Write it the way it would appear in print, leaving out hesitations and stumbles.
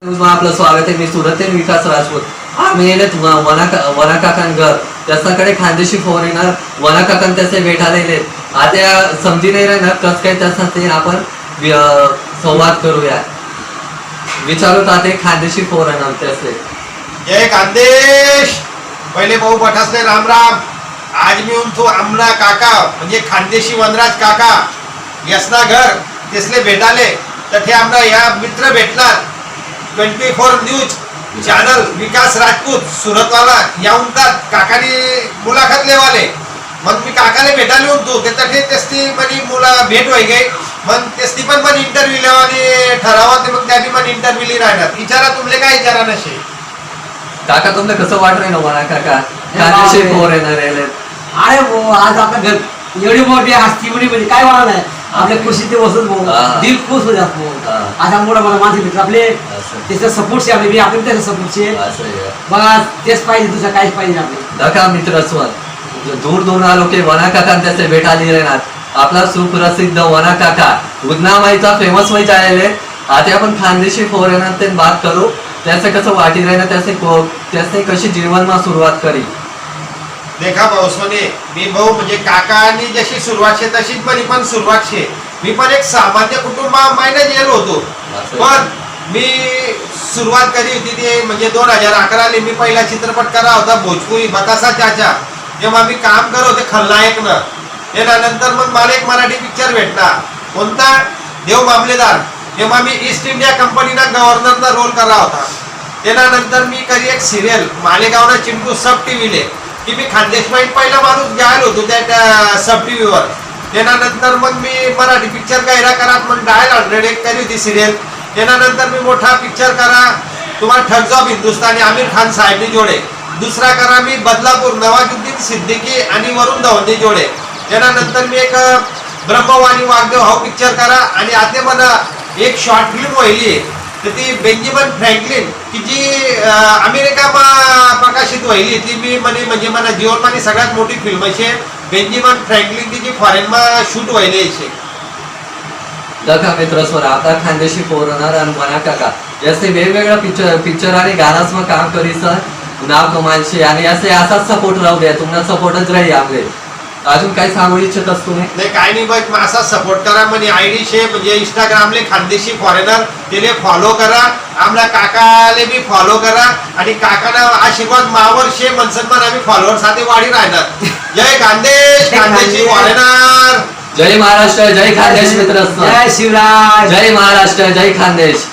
आपलं स्वागत आहे. मी सुरतेन विकास राजपूत. आम्ही येलेत वना काकांगर त्याच्याकडे खानदेशी फॉरेनर वना काकां त्याचे भेटायला आता समजी नाही राहणार कस काय त्यासाठी आपण संवाद करूया. विचारू ताते खानदेशी फॉरेनर त्याचे जय खानदेश. पहिले भाऊ पठासले राम राम. आज मी उंथू आमना काका म्हणजे खानदेशी वनराज काका यसना घर तेसले भेटाले तर ते आमना या मित्र भेटणार 24 न्यूज चॅनल विकास राजपूत सुरतवाला याऊन काकानी मुलाखत लेवाले. मग मी काकाले भेटायला होतो ते तेसती मनी मुला भेट होई गई. मग तेसती पण मन इंटरव्ह्यू लेवाने ठरावा ते मग त्यानी मन इंटरव्ह्यू ली राहणार. विचारा तुमले काय विचारा नशे काका तुमले कसं वाट रही ना वना काका खानदेशी फॉरेनर येले. अरे वो आज आपल्या घर एवढी मोठी हस्ती म्हणजे काय वाढ नाही आपल्या खुशीचे वसत भाऊ दिल खुश हो जात भाऊ. आज आम्हाला मला माझे मित्र आपले त्याचा सपोर्टचे आपले मी आपले त्याचा सपोर्टचे बघा तेच पाहिजे तुझं काहीच पाहिजे आपले नका मित्र स्वन दूर दूर आलो की वना काका त्याचे भेटायला येणार. आपला सुप्रसिद्ध वना काका उदनामाईचा फेमस व्हायचे आलेले. आता आपण खानदेशी फॉरेनर ते बात करू त्याचं कसं वाटी राहिलं त्याचे कशी जीवनमा सुरुवात करी. देखा भाऊ सोने मी भाऊ म्हणजे काकानी जशी सुरुवात शे तशीच मनी पण सुरुवात शे. मी पण एक सामान्य कुटुंबामायने गेलो होतो पण मी सुरुवात करी होती ते म्हणजे 2011 ली मी पहिला चित्रपट करा होता भोजपुरी बतासा चाचा. जेव्हा मी काम करत होते खलनायक न त्यानंतर मग मला एक मराठी पिक्चर भेटला कोणता देव मामलेदार. जेव्हा मी ईस्ट इंडिया कंपनीना गव्हर्नरचा रोल करा होता त्यानंतर मी करी एक सिरियल मालेगावना चिंटू सब टीव्हीले की मी खानदेशमाईन पहिला माणूस गायलो होतो त्या सब टीव्हीवर. त्यानंतर मग मी मराठी पिक्चर गायला करा मग डायल 100 एक करी होती सिरियल. त्यानंतर मी मोठा पिक्चर करा तुम्हाला ठग जॉब हिंदुस्तानी आमिर खान साहेबनी जोडे. दुसरा करा मी बदलापूर नवाजुद्दीन सिद्दीकी आणि वरुण धवननी जोडे. त्यानंतर मी एक ब्रह्मवाणी वागदेव हा पिक्चर करा आणि आता मला एक शॉर्ट फिल्म व्हायली तर ती बेंजामिन फ्रँकलिन की जी अमेरिकामा प्रकाशित व्हायली ती मी म्हणजे मला जीवनमानी सगळ्यात मोठी फिल्म अशी बेंजामिन फ्रँकलिन की जी फॉरेनमा शूट व्हायली अशी. दखा मित्र स्वर आता खानदेशी फॉरेनर आणि वना काका याचे वेगवेगळ्या पिक्चर आणि गाण्याचं काम करीस नाव कमायचे आणि असे असाच सपोर्ट राहू द्या. तुम्हाला सपोर्टच राहील आपले. अजून काही सांगू इच्छित असतो नाही काय नाही बघ असा सपोर्ट करा म्हणजे आयडी शे म्हणजे इंस्टाग्रामले खानदेशी फॉरेनर त्याले फॉलो करा. आमला काकाले बी फॉलो करा आणि काकाना आशीर्वाद मावर शे मनसन्मान आम्ही फॉलोअर साठी वाढी राहणार. जय खानदेश खानदेशी फॉरेनर. जय महाराष्ट्र जय खानदेश मित्र जय शिवराज जय महाराष्ट्र जय खानदेश.